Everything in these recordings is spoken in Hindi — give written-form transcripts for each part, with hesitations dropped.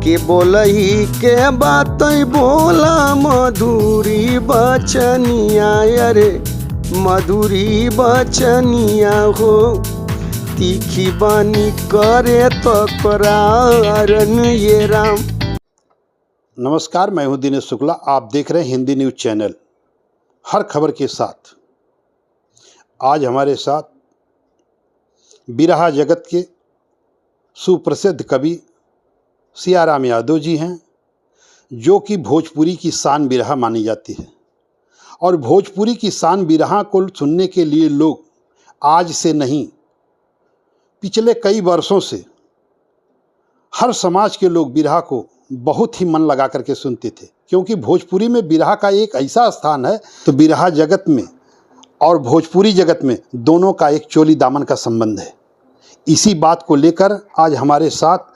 के बोलही के बात बोला मधुरी बचनिया, अरे मधुरी बचनिया हो, तीखी बानी करे तो करारन ये राम। नमस्कार, मैं हूं दिनेश शुक्ला। आप देख रहे हैं हिंदी न्यूज़ चैनल हर खबर के साथ। आज हमारे साथ बिरहा जगत के सुप्रसिद्ध कवि सियाराम यादव जी हैं, जो कि भोजपुरी की शान बिरहा मानी जाती है। और भोजपुरी की शान बिरहा को सुनने के लिए लोग आज से नहीं, पिछले कई वर्षों से हर समाज के लोग बिरहा को बहुत ही मन लगा करके सुनते थे, क्योंकि भोजपुरी में बिरहा का एक ऐसा स्थान है। तो बिरहा जगत में और भोजपुरी जगत में दोनों का एक चोली दामन का संबंध है। इसी बात को लेकर आज हमारे साथ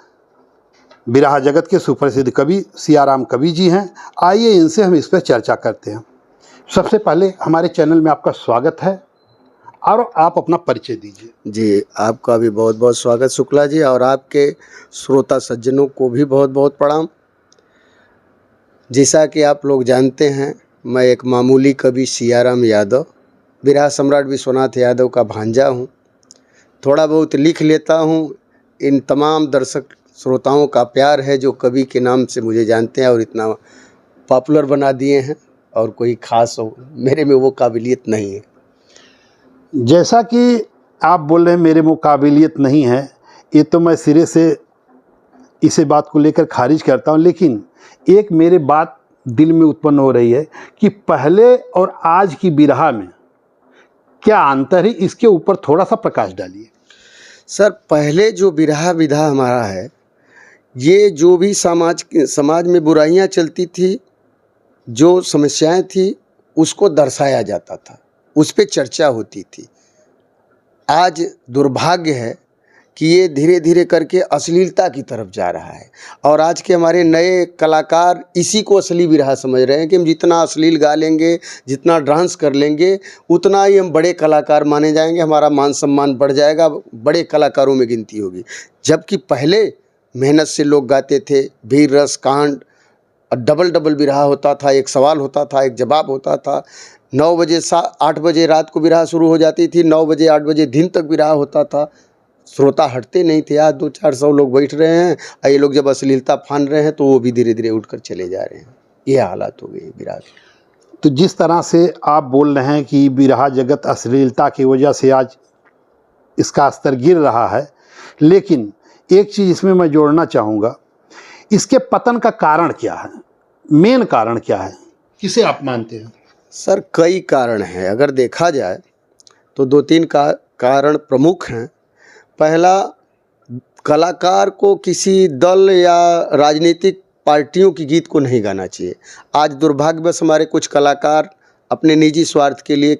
बिरहा जगत के सुप्रसिद्ध कवि सियाराम कवि जी हैं। आइए इनसे हम इस पर चर्चा करते हैं। सबसे पहले हमारे चैनल में आपका स्वागत है और आप अपना परिचय दीजिए। जी, आपका भी बहुत बहुत स्वागत शुक्ला जी, और आपके श्रोता सज्जनों को भी बहुत बहुत प्रणाम। जैसा कि आप लोग जानते हैं, मैं एक मामूली कवि सियाराम यादव, बिरहा सम्राट विश्वनाथ यादव का भांजा हूँ। थोड़ा बहुत लिख लेता हूँ। इन तमाम दर्शक श्रोताओं का प्यार है जो कवि के नाम से मुझे जानते हैं और इतना पॉपुलर बना दिए हैं, और कोई ख़ास हो मेरे में वो काबिलियत नहीं है। जैसा कि आप बोल रहे हैं मेरे में काबिलियत नहीं है, ये तो मैं सिरे से इसे बात को लेकर खारिज करता हूँ। लेकिन एक मेरे बात दिल में उत्पन्न हो रही है कि पहले और आज की बिरहा में क्या अंतर है, इसके ऊपर थोड़ा सा प्रकाश डालिए। सर, पहले जो बिरहा विधा हमारा है, ये जो भी समाज में बुराइयां चलती थी, जो समस्याएं थी, उसको दर्शाया जाता था, उस पे चर्चा होती थी। आज दुर्भाग्य है कि ये धीरे धीरे करके अश्लीलता की तरफ जा रहा है, और आज के हमारे नए कलाकार इसी को असली बिरहा समझ रहे हैं कि हम जितना अश्लील गा लेंगे, जितना डांस कर लेंगे, उतना ही हम बड़े कलाकार माने जाएंगे, हमारा मान सम्मान बढ़ जाएगा, बड़े कलाकारों में गिनती होगी। जबकि पहले मेहनत से लोग गाते थे, वीर रस कांड, डबल बिरहा होता था, एक सवाल होता था, एक जवाब होता था। 9 बजे 8 बजे रात को बिरहा शुरू हो जाती थी, 9 बजे 8 बजे दिन तक बिरहा होता था। श्रोता हटते नहीं थे। आज 200-400 लोग बैठ रहे हैं, और ये लोग जब अश्लीलता फान रहे हैं तो वो भी धीरे धीरे उठकर चले जा रहे हैं। ये हालात हो गई बिरहा की। तो जिस तरह से आप बोल रहे हैं कि बिरहा जगत अश्लीलता की वजह से आज इसका स्तर गिर रहा है, लेकिन एक चीज़ इसमें मैं जोड़ना चाहूँगा, इसके पतन का कारण क्या है, मेन कारण क्या है, किसे आप मानते हैं? सर, कई कारण हैं। अगर देखा जाए तो 2-3 कारण प्रमुख हैं। पहला, कलाकार को किसी दल या राजनीतिक पार्टियों की गीत को नहीं गाना चाहिए। आज दुर्भाग्यवश हमारे कुछ कलाकार अपने निजी स्वार्थ के लिए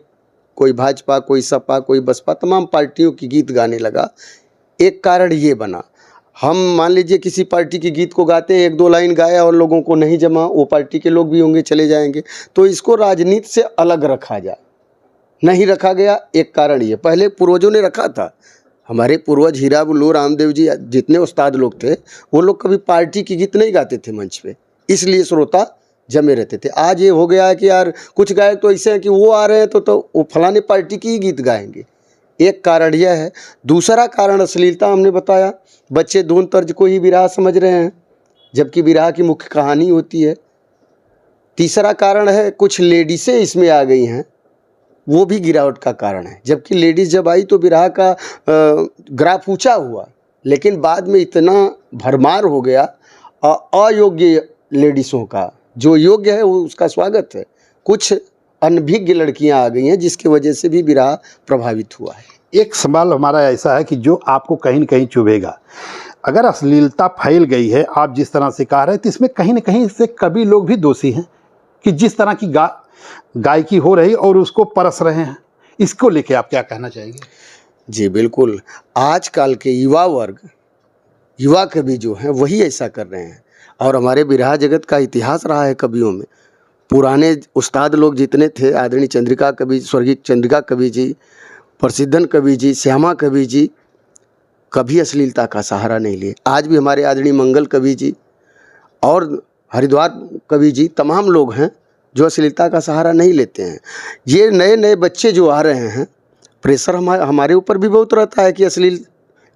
कोई भाजपा, कोई सपा, कोई बसपा, तमाम पार्टियों की गीत गाने लगा। एक कारण ये बना, हम मान लीजिए किसी पार्टी के गीत को गाते हैं, 1-2 लाइन गाया और लोगों को नहीं जमा, वो पार्टी के लोग भी होंगे, चले जाएंगे। तो इसको राजनीति से अलग रखा जाए, नहीं रखा गया। एक कारण ये, पहले पूर्वजों ने रखा था। हमारे पूर्वज हीरा बुल्लू, रामदेव जी, जितने उस्ताद लोग थे, वो लोग कभी पार्टी की गीत नहीं गाते थे मंच पे, इसलिए श्रोता जमे रहते थे। आज ये हो गया है कि यार कुछ गायक तो ऐसे हैं कि वो आ रहे हैं तो वो फलाने पार्टी की ही गीत गाएंगे। एक कारण यह है। दूसरा कारण अश्लीलता, हमने बताया। बच्चे धुन तर्ज को ही बिरहा समझ रहे हैं, जबकि बिरहा की मुख्य कहानी होती है। तीसरा कारण है, कुछ लेडीसें इसमें आ गई हैं, वो भी गिरावट का कारण है। जबकि लेडीज़ जब आई तो बिरहा का ग्राफ ऊंचा हुआ, लेकिन बाद में इतना भरमार हो गया अयोग्य लेडीज़ों का। जो योग्य है वो उसका स्वागत है। कुछ अनभिज्ञ लड़कियां आ गई हैं, जिसकी वजह से भी बिरहा प्रभावित हुआ है। एक सवाल हमारा ऐसा है कि जो आपको कहीं न कहीं चुभेगा। अगर अश्लीलता फैल गई है, आप जिस तरह से कह रहे हैं, तो इसमें कहीं न कहीं से कवि लोग भी दोषी हैं कि जिस तरह की गायकी हो रही और उसको परस रहे हैं। इसको लेके आप क्या कहना चाहेंगे? जी बिल्कुल, आजकल के युवा वर्ग, युवा कवि जो हैं वही ऐसा कर रहे हैं। और हमारे बिरहा जगत का इतिहास रहा है कवियों में। पुराने उस्ताद लोग जितने थे, आदरणीय चंद्रिका कवि, स्वर्गीय चंद्रिका कवि जी, प्रसिद्धन कवि जी, श्यामा कवि जी, कभी अश्लीलता का सहारा नहीं लिए। आज भी हमारे आदरणीय मंगल कवि जी, और हरिद्वार कवि जी तमाम लोग हैं जो अश्लीलता का सहारा नहीं लेते हैं। ये नए नए बच्चे जो आ रहे हैं, प्रेशर हमारे ऊपर भी बहुत रहता है कि अश्लील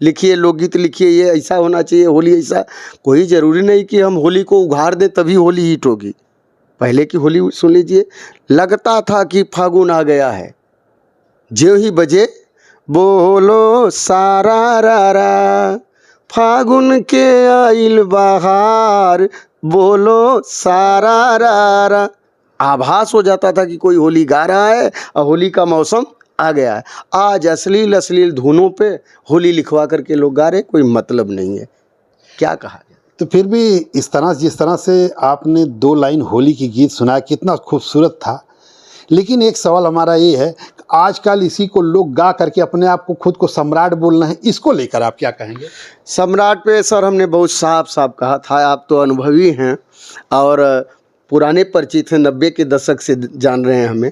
लिखिए, लोकगीत लिखिए, ये ऐसा होना चाहिए, होली ऐसा। कोई ज़रूरी नहीं कि हम होली को उघाड़ दें तभी होली हिट होगी। पहले की होली सुन लीजिए, लगता था कि फागुन आ गया है, ज्यों ही बजे बोलो सारा रा फागुन के आइल बहार, बोलो सारा रा। आभास हो जाता था कि कोई होली गा रहा है और होली का मौसम आ गया है। आज अश्लील धुनों पे होली लिखवा करके लोग गा रहे, कोई मतलब नहीं है। क्या कहा जाए? तो फिर भी इस तरह जिस तरह से आपने 2 लाइन होली की गीत सुनाया, कितना खूबसूरत था। लेकिन एक सवाल हमारा ये है, आजकल इसी को लोग गा करके अपने आप को खुद को सम्राट बोलना है, इसको लेकर आप क्या कहेंगे? सम्राट पे सर हमने बहुत साफ साफ कहा था। आप तो अनुभवी हैं और पुराने परिचित हैं, 90 के दशक से जान रहे हैं हमें।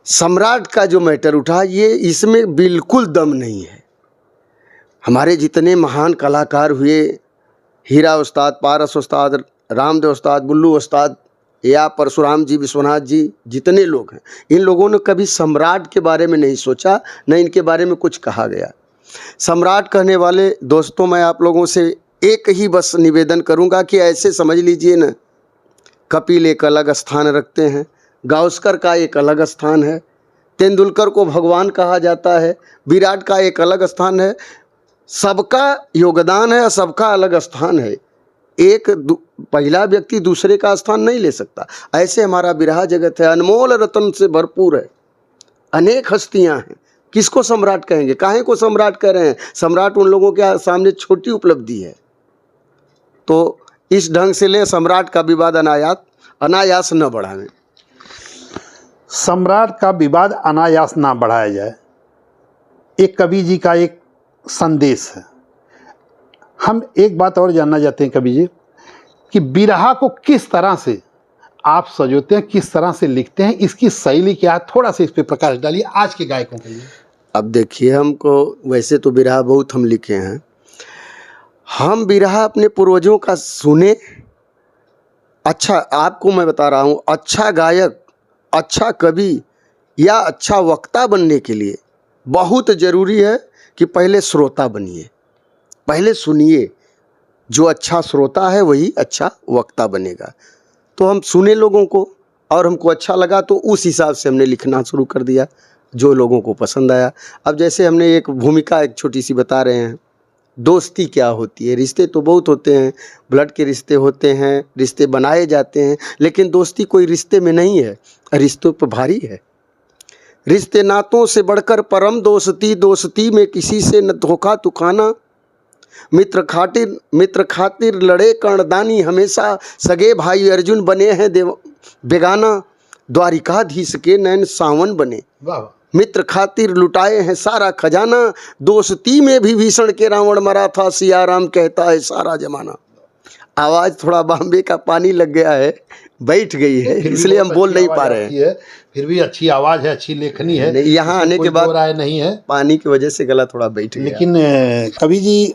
सम्राट का जो मैटर उठा, ये इसमें बिल्कुल दम नहीं है। हमारे जितने महान कलाकार हुए, हीरा उस्ताद, पारस उस्ताद, रामदेव उस्ताद, बुल्लू उस्ताद या परशुराम जी, विश्वनाथ जी, जितने लोग हैं, इन लोगों ने कभी सम्राट के बारे में नहीं सोचा, न इनके बारे में कुछ कहा गया। सम्राट कहने वाले दोस्तों, मैं आप लोगों से एक ही बस निवेदन करूंगा कि ऐसे समझ लीजिए न, कपिल एक अलग स्थान रखते हैं, गावस्कर का एक अलग स्थान है, तेंदुलकर को भगवान कहा जाता है, विराट का एक अलग स्थान है। सबका योगदान है, सबका अलग स्थान है। एक पहला व्यक्ति दूसरे का स्थान नहीं ले सकता। ऐसे हमारा बिरहा जगत है, अनमोल रत्न से भरपूर है, अनेक हस्तियां हैं। किसको सम्राट कहेंगे? काहे को सम्राट कह रहे हैं? सम्राट उन लोगों के सामने छोटी उपलब्धि है। तो इस ढंग से ले, सम्राट का विवाद अनायास न बढ़ाएं। सम्राट का विवाद अनायास ना बढ़ाया जाए, एक कवि जी का एक संदेश है। हम एक बात और जानना चाहते हैं कवि जी, कि बिरहा को किस तरह से आप सजोते हैं, किस तरह से लिखते हैं, इसकी शैली क्या है? थोड़ा सा इस पे प्रकाश डालिए आज के गायकों के लिए। अब देखिए, हमको वैसे तो बिरहा बहुत हम लिखे हैं। हम बिरहा अपने पूर्वजों का सुने। अच्छा, आपको मैं बता रहा हूँ, अच्छा गायक, अच्छा कवि या अच्छा वक्ता बनने के लिए बहुत ज़रूरी है कि पहले श्रोता बनिए, पहले सुनिए। जो अच्छा श्रोता है वही अच्छा वक्ता बनेगा। तो हम सुने लोगों को और हमको अच्छा लगा, तो उस हिसाब से हमने लिखना शुरू कर दिया, जो लोगों को पसंद आया। अब जैसे हमने एक भूमिका एक छोटी सी बता रहे हैं, दोस्ती क्या होती है। रिश्ते तो बहुत होते हैं, ब्लड के रिश्ते होते हैं, रिश्ते बनाए जाते हैं, लेकिन दोस्ती कोई रिश्ते में नहीं है, रिश्तों पर भारी है। रिश्ते नातों से बढ़कर परम दोस्ती, दोस्ती में किसी से न धोखा तू खाना। मित्र खातिर लड़े कर्णदानी, हमेशा सगे भाई अर्जुन बने हैं बेगाना। द्वारिकाधीश के नैन सावन बने, मित्र खातिर लुटाए हैं सारा खजाना। दोस्ती में भी भीषण के रावण मरा था, सिया राम कहता है सारा जमाना। आवाज़ थोड़ा बॉम्बे का पानी लग गया है, बैठ गई है, इसलिए हम बोल नहीं पा रहे हैं। फिर भी अच्छी आवाज़ है, अच्छी लेखनी है। यहाँ आने के बाद राय नहीं है, पानी की वजह से गला थोड़ा बैठ गया। लेकिन कवि जी,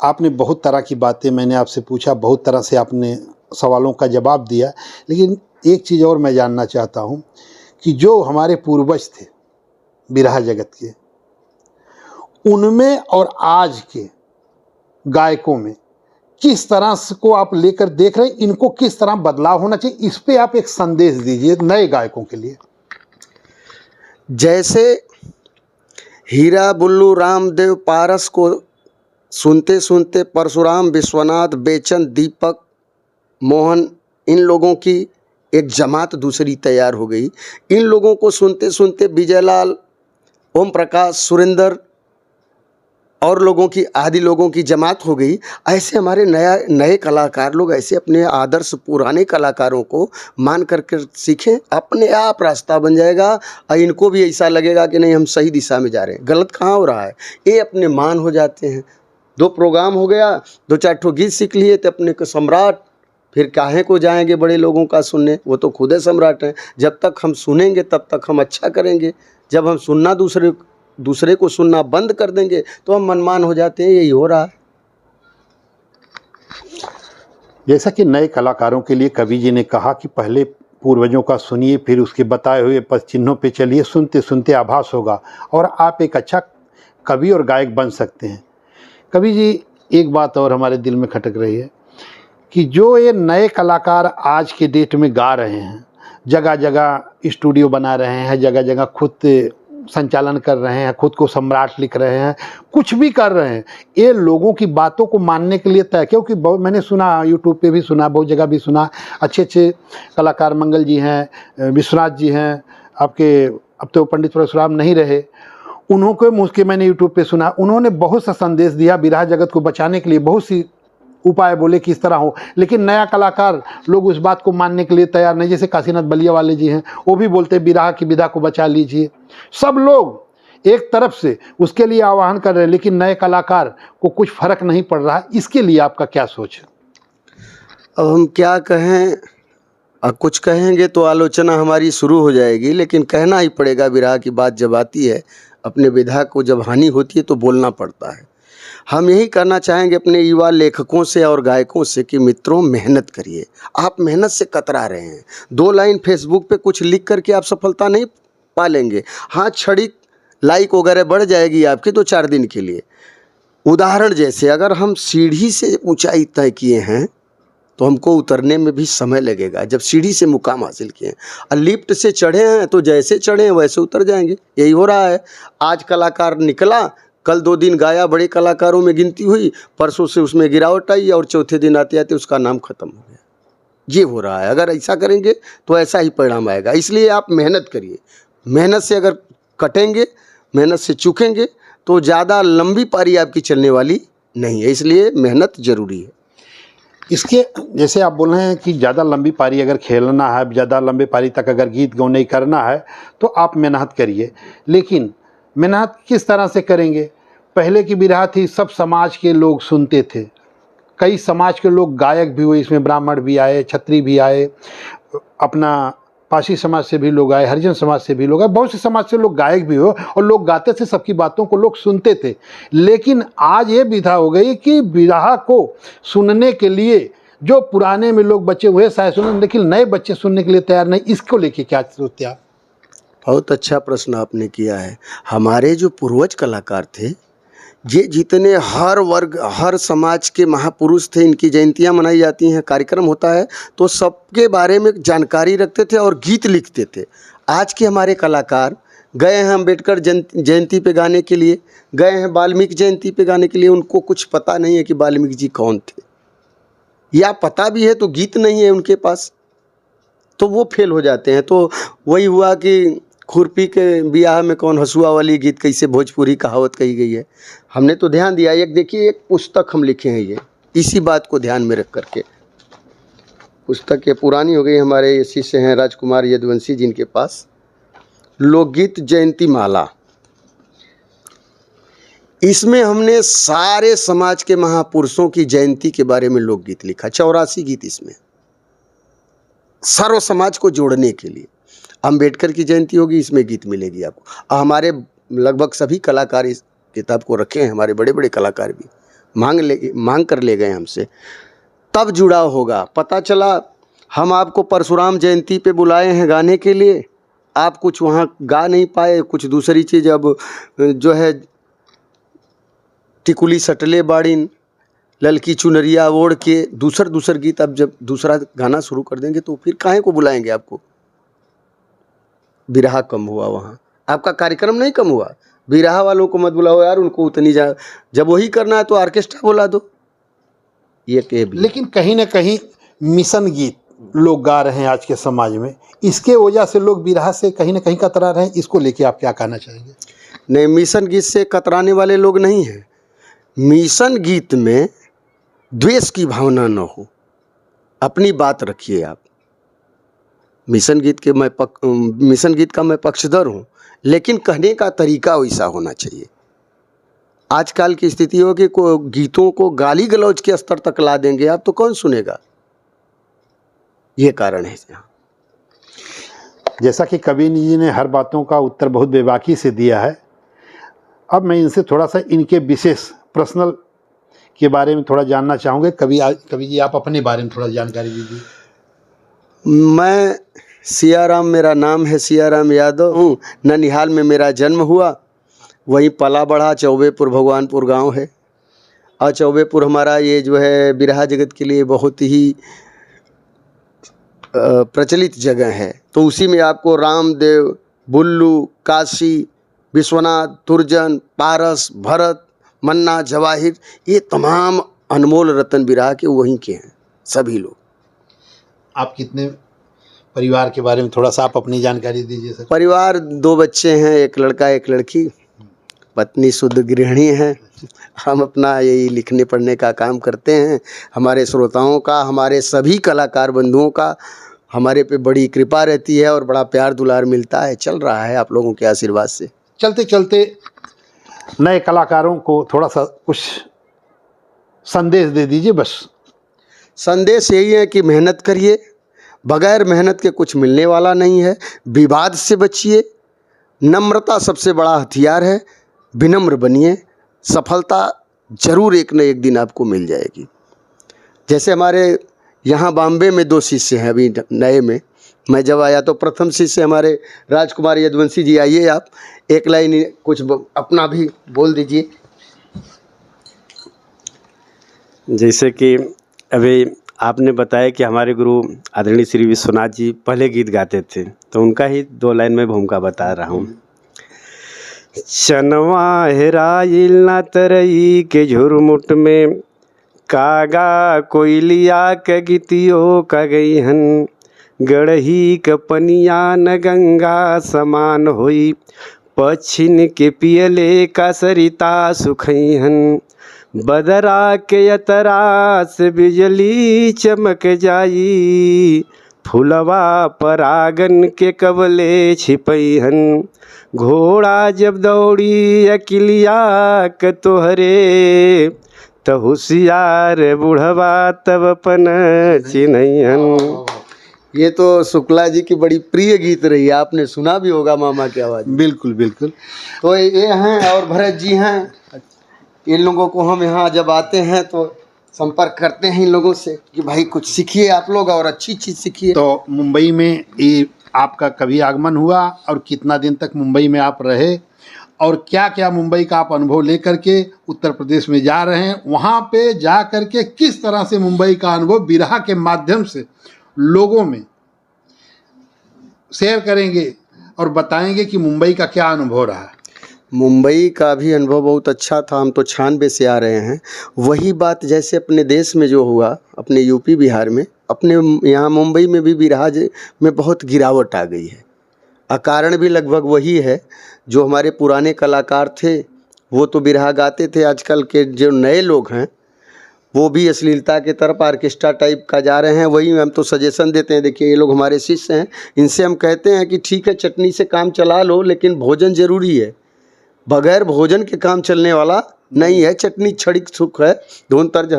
आपने बहुत तरह की बातें मैंने आपसे पूछा, बहुत तरह से आपने सवालों का जवाब दिया। लेकिन एक चीज़ और मैं जानना चाहता हूँ कि जो हमारे पूर्वज थे बिरहा जगत के, उनमें और आज के गायकों में किस तरह को आप लेकर देख रहे हैं, इनको किस तरह बदलाव होना चाहिए, इस पे आप एक संदेश दीजिए नए गायकों के लिए। जैसे हीरा, बुल्लू, रामदेव, पारस को सुनते सुनते परशुराम, विश्वनाथ, बेचन, दीपक, मोहन, इन लोगों की एक जमात दूसरी तैयार हो गई। इन लोगों को सुनते सुनते विजयलाल, ओम प्रकाश, सुरेंद्र और लोगों की, आदि लोगों की जमात हो गई। ऐसे हमारे नए कलाकार लोग ऐसे अपने आदर्श पुराने कलाकारों को मान करके सीखें, अपने आप रास्ता बन जाएगा। और इनको भी ऐसा लगेगा कि नहीं, हम सही दिशा में जा रहे हैं, गलत कहाँ हो रहा है। ये अपने मान हो जाते हैं। 2 प्रोग्राम हो गया, 2-4 ठो गीत सीख लिए तो अपने को सम्राट। फिर काहे को जाएंगे बड़े लोगों का सुनने, वो तो खुद सम्राट हैं। जब तक हम सुनेंगे तब तक हम अच्छा करेंगे। जब हम सुनना दूसरे को सुनना बंद कर देंगे तो हम मनमान हो जाते हैं। यही हो रहा है। जैसा कि नए कलाकारों के लिए कवि जी ने कहा कि पहले पूर्वजों का सुनिए, फिर उसके बताए हुए पद चिन्हों पे चलिए, सुनते सुनते आभास होगा और आप एक अच्छा कवि और गायक बन सकते हैं। कवि जी, एक बात और हमारे दिल में खटक रही है कि जो ये नए कलाकार आज के डेट में गा रहे हैं, जगह जगह स्टूडियो बना रहे हैं, जगह जगह खुद संचालन कर रहे हैं, खुद को सम्राट लिख रहे हैं, कुछ भी कर रहे हैं, ये लोगों की बातों को मानने के लिए तय, क्योंकि बहुत मैंने सुना, यूट्यूब पे भी सुना, बहुत जगह भी सुना, अच्छे अच्छे कलाकार मंगल जी हैं, विश्वनाथ जी हैं, आपके अब तो पंडित परशुराम नहीं रहे, उन्हों के मुँह के मैंने यूट्यूब पे सुना, उन्होंने बहुत सा संदेश दिया बिरहा जगत को बचाने के लिए, बहुत सी उपाय बोले कि इस तरह हो, लेकिन नया कलाकार लोग उस बात को मानने के लिए तैयार नहीं। जैसे काशीनाथ बलिया वाले जी हैं, वो भी बोलते हैं बिरहा की विधा को बचा लीजिए। सब लोग एक तरफ से उसके लिए आह्वान कर रहे हैं, लेकिन नए कलाकार को कुछ फर्क नहीं पड़ रहा। इसके लिए आपका क्या सोच है? अब हम क्या कहें, कुछ कहेंगे तो आलोचना हमारी शुरू हो जाएगी, लेकिन कहना ही पड़ेगा। विरह की बात जब आती है, अपने विधा को जब हानि होती है तो बोलना पड़ता है। हम यही करना चाहेंगे अपने युवा लेखकों से और गायकों से कि मित्रों, मेहनत करिए। आप मेहनत से कतरा रहे हैं। 2 लाइन फेसबुक पे कुछ लिख करके आप सफलता नहीं पा लेंगे। हाँ, क्षणिक लाइक वगैरह बढ़ जाएगी आपकी 2-4 दिन के लिए। उदाहरण जैसे अगर हम सीढ़ी से ऊंचाई तय किए हैं तो हमको उतरने में भी समय लगेगा। जब सीढ़ी से मुकाम हासिल किए हैं और लिफ्ट से चढ़े हैं तो जैसे चढ़े हैं वैसे उतर जाएंगे। यही हो रहा है। आज कलाकार निकला, कल 2 दिन गाया, बड़े कलाकारों में गिनती हुई, परसों से उसमें गिरावट आई और चौथे दिन आते आते उसका नाम खत्म हो गया। ये हो रहा है। अगर ऐसा करेंगे तो ऐसा ही परिणाम आएगा। इसलिए आप मेहनत करिए। मेहनत से अगर कटेंगे, मेहनत से चूकेंगे तो ज़्यादा लंबी पारी आपकी चलने वाली नहीं है। इसलिए मेहनत ज़रूरी है। इसके जैसे आप बोल रहे हैं कि ज़्यादा लंबी पारी अगर खेलना है, ज़्यादा लंबी पारी तक अगर गीत गौनई करना है तो आप मेहनत करिए, लेकिन मेहनत किस तरह से करेंगे? पहले की बिरहा थी, सब समाज के लोग सुनते थे, कई समाज के लोग गायक भी हुए, इसमें ब्राह्मण भी आए, क्षत्रिय भी आए, अपना पासी समाज से भी लोग आए, हरिजन समाज से भी लोग आए, बहुत से समाज से लोग गायक भी हो और लोग गाते थे, सबकी बातों को लोग सुनते थे। लेकिन आज ये विधा हो गई कि बिरहा को सुनने के लिए जो पुराने में लोग बच्चे हुए शायद सुने, लेकिन नए बच्चे सुनने के लिए तैयार नहीं। इसको लेके क्या सोचते आप? बहुत अच्छा प्रश्न आपने किया है। हमारे जो पूर्वज कलाकार थे, ये जितने हर वर्ग, हर समाज के महापुरुष थे, इनकी जयंतियाँ मनाई जाती हैं, कार्यक्रम होता है तो सबके बारे में जानकारी रखते थे और गीत लिखते थे। आज के हमारे कलाकार गए हैं अम्बेडकर जयंती पे गाने के लिए, गए हैं वाल्मीकि जयंती पे गाने के लिए, उनको कुछ पता नहीं है कि वाल्मीकि जी कौन थे, या पता भी है तो गीत नहीं है उनके पास, तो वो फेल हो जाते हैं। तो वही हुआ कि खुरपी के बियाह में कौन हंसुआ वाली गीत कैसे भोजपुरी कहावत कही गई है। हमने तो ध्यान दिया। एक देखिए, एक पुस्तक हम लिखे हैं, ये इसी बात को ध्यान में रख करके। पुस्तक ये पुरानी हो गई, हमारे ये शिष्य हैं राजकुमार यदुवंशी जिनके पास, लोकगीत जयंती माला। इसमें हमने सारे समाज के महापुरुषों की जयंती के बारे में लोकगीत लिखा। 84 गीत इसमें, सर्व समाज को जोड़ने के लिए। अम्बेडकर की जयंती होगी, इसमें गीत मिलेगी आपको। हमारे लगभग सभी कलाकार इस किताब को रखे हैं, हमारे बड़े बड़े कलाकार भी मांग कर ले गए हमसे, तब जुड़ाव होगा। पता चला हम आपको परशुराम जयंती पे बुलाए हैं गाने के लिए, आप कुछ वहाँ गा नहीं पाए, कुछ दूसरी चीज़। अब जो है टिकुली सटले बाड़ीन, ललकी चुनरिया ओढ़ के, दूसर गीत, अब जब दूसरा गाना शुरू कर देंगे तो फिर काहे को बुलाएंगे आपको? बिरहा कम हुआ वहाँ, आपका कार्यक्रम नहीं कम हुआ। बिरहा वालों को मत बुलाओ यार, उनको उतनी जब वही करना है तो ऑर्केस्ट्रा बुला दो। ये के भी। लेकिन कहीं ना कहीं मिशन गीत लोग गा रहे हैं आज के समाज में, इसके वजह से लोग बिरहा से कहीं ना कहीं कतरा रहे हैं। इसको लेके आप क्या कहना चाहेंगे? नहीं, मिशन गीत से कतराने वाले लोग नहीं हैं। मिशन गीत में द्वेष की भावना न हो, अपनी बात रखिए आप। मिशन गीत का मैं पक्षधर हूँ, लेकिन कहने का तरीका वैसा होना चाहिए। आजकल की स्थिति हो कि गीतों को गाली गलौज के स्तर तक ला देंगे आप, तो कौन सुनेगा? ये कारण है। जैसा कि कवि जी ने हर बातों का उत्तर बहुत बेबाकी से दिया है, अब मैं इनसे थोड़ा सा इनके विशेष पर्सनल के बारे में थोड़ा जानना चाहूँगे। कवि जी आप अपने बारे में थोड़ा जानकारी दीजिए। मैं सियाराम, मेरा नाम है सियाराम यादव हूँ। ननिहाल में मेरा जन्म हुआ, वहीं पला बढ़ा। चौबेपुर भगवानपुर गांव है, और चौबेपुर हमारा ये जो है बिरहा जगत के लिए बहुत ही प्रचलित जगह है। तो उसी में आपको रामदेव, बुल्लू, काशी, विश्वनाथ, तुर्जन, पारस, भरत, मन्ना, जवाहिर, ये तमाम अनमोल रतन बिरहा के वहीं के हैं सभी लोग। आप कितने परिवार के बारे में थोड़ा सा आप अपनी जानकारी दीजिए सर। परिवार 2 बच्चे हैं, एक लड़का एक लड़की। पत्नी शुद्ध गृहिणी है। हम अपना यही लिखने पढ़ने का काम करते हैं। हमारे श्रोताओं का, हमारे सभी कलाकार बंधुओं का हमारे पे बड़ी कृपा रहती है और बड़ा प्यार दुलार मिलता है। चल रहा है आप लोगों के आशीर्वाद से। चलते चलते नए कलाकारों को थोड़ा सा कुछ संदेश दे दीजिए बस। संदेश यही है कि मेहनत करिए, बगैर मेहनत के कुछ मिलने वाला नहीं है। विवाद से बचिए, नम्रता सबसे बड़ा हथियार है। विनम्र बनिए, सफलता जरूर एक न एक दिन आपको मिल जाएगी। जैसे हमारे यहाँ बॉम्बे में 2 शिष्य हैं अभी नए में। मैं जब आया तो प्रथम शिष्य हमारे राजकुमार यदुवंशी जी। आइए आप एक लाइन कुछ अपना भी बोल दीजिए। जैसे कि अभी आपने बताया कि हमारे गुरु आदरणीय श्री विश्वनाथ जी पहले गीत गाते थे, तो उनका ही 2 लाइन में भूमिका बता रहा हूँ। चनवा हेराइल ना तरई के झुरमुट में, कागा कोयलिया के गीतियों का गई हन। गढ़ही क पनिया न गंगा समान होई, पछिन के पियले का सरिता सुखई हन। बदरा के यतरा से बिजली चमक जाई, फुलवा परागन के कबले छिपई हन। घोड़ा जब दौड़ी अकिलिया के तोहरे, तो होशियार बुढ़वा तब अपन चिन्हन। ये तो शुक्ला जी की बड़ी प्रिय गीत रही है, आपने सुना भी होगा मामा की आवाज़। बिल्कुल बिल्कुल। तो ये हैं और भरत जी हैं। इन लोगों को हम यहाँ जब आते हैं तो संपर्क करते हैं इन लोगों से कि भाई कुछ सीखिए आप लोग और अच्छी चीज़ सीखिए। तो मुंबई में ये आपका कभी आगमन हुआ और कितना दिन तक मुंबई में आप रहे, और क्या क्या मुंबई का आप अनुभव लेकर के उत्तर प्रदेश में जा रहे हैं, वहाँ पे जा कर के किस तरह से मुंबई का अनुभव बिरहा के माध्यम से लोगों में शेयर करेंगे और बताएंगे कि मुंबई का क्या अनुभव रहा। मुंबई का भी अनुभव बहुत अच्छा था। हम तो 96 से आ रहे हैं। वही बात जैसे अपने देश में जो हुआ, अपने यूपी बिहार में, अपने यहाँ मुंबई में भी बिरहा में बहुत गिरावट आ गई है। कारण भी लगभग वही है। जो हमारे पुराने कलाकार थे वो तो बिरहा गाते थे, आजकल के जो नए लोग हैं वो भी अश्लीलता के तरफ ऑर्केस्ट्रा टाइप का जा रहे हैं। वही हम तो सजेशन देते हैं, देखिए ये लोग हमारे शिष्य हैं, इनसे हम कहते हैं कि ठीक है चटनी से काम चला लो, लेकिन भोजन जरूरी है। बगैर भोजन के काम चलने वाला नहीं है। चटनी क्षणिक सुख है, धुन तर्ज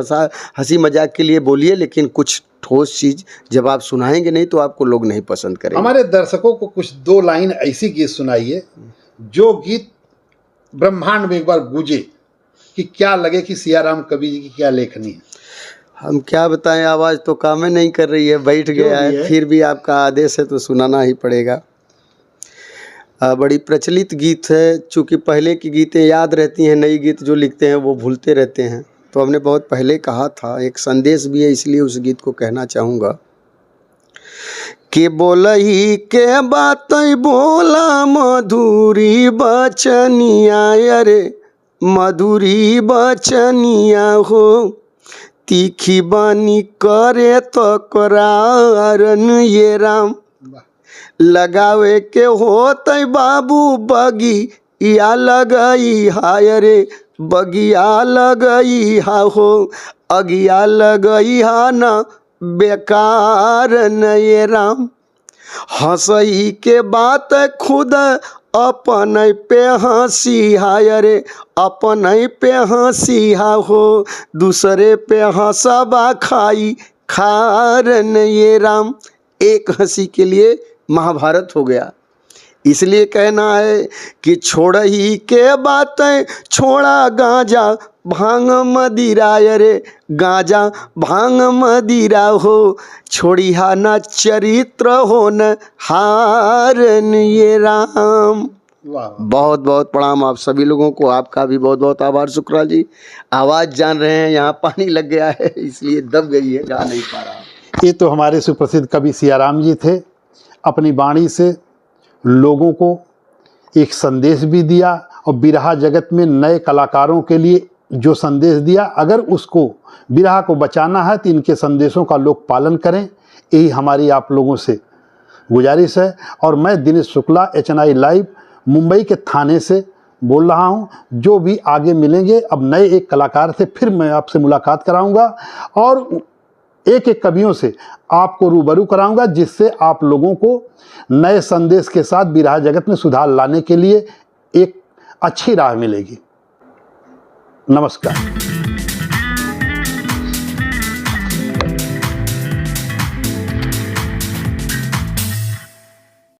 हंसी मजाक के लिए बोलिए, लेकिन कुछ ठोस चीज़ जब आप सुनाएंगे नहीं तो आपको लोग नहीं पसंद करेंगे। हमारे दर्शकों को कुछ 2 लाइन ऐसी गीत सुनाइए जो गीत ब्रह्मांड में एक बार गूंजे, कि क्या लगे कि सियाराम कवि जी की क्या लेखनी है। हम क्या बताएं, आवाज़ तो काम नहीं कर रही है, बैठ गया है, फिर भी आपका आदेश है तो सुनाना ही पड़ेगा। बड़ी प्रचलित गीत है। चूँकि पहले की गीतें याद रहती हैं, नई गीत जो लिखते हैं वो भूलते रहते हैं। तो हमने बहुत पहले कहा था, एक संदेश भी है इसलिए उस गीत को कहना चाहूँगा कि बोलही के बात बोला मधुरी बचनिया, अरे मधुरी बचनिया हो, तीखी बानी करे तो करारन ये राम। लगावे के होत बाबू बगी या लगई हाय रे, बगिया लगई हा हो, अगिया लगई हा न बेकार न ये राम। हंसई के बात खुद अपन पे हंसी हाय रे, अपन पे हंसी हा हो, दूसरे पे हंसबा खाई खार न ये राम। एक हंसी के लिए महाभारत हो गया। इसलिए कहना है कि छोड़ ही के बातें छोड़ा गांजा भांग मदिरा रे गांजा भांग मदिरा हो, छोड़िया न चरित्र हो न हारन ये राम। बहुत बहुत प्रणाम आप सभी लोगों को, आपका भी बहुत बहुत आभार शुक्ला जी। आवाज़ जान रहे हैं यहाँ पानी लग गया है इसलिए दब गई है, गा नहीं पा रहा। ये तो हमारे सुप्रसिद्ध कवि सियाराम जी थे। अपनी वाणी से लोगों को एक संदेश भी दिया और बिरहा जगत में नए कलाकारों के लिए जो संदेश दिया, अगर उसको बिरहा को बचाना है तो इनके संदेशों का लोग पालन करें, यही हमारी आप लोगों से गुजारिश है। और मैं दिनेश शुक्ला HNI लाइव मुंबई के थाने से बोल रहा हूं। जो भी आगे मिलेंगे, अब नए एक कलाकार से फिर मैं आपसे मुलाकात कराऊंगा और एक एक कवियों से आपको रूबरू कराऊंगा, जिससे आप लोगों को नए संदेश के साथ बिरहा जगत में सुधार लाने के लिए एक अच्छी राह मिलेगी। नमस्कार।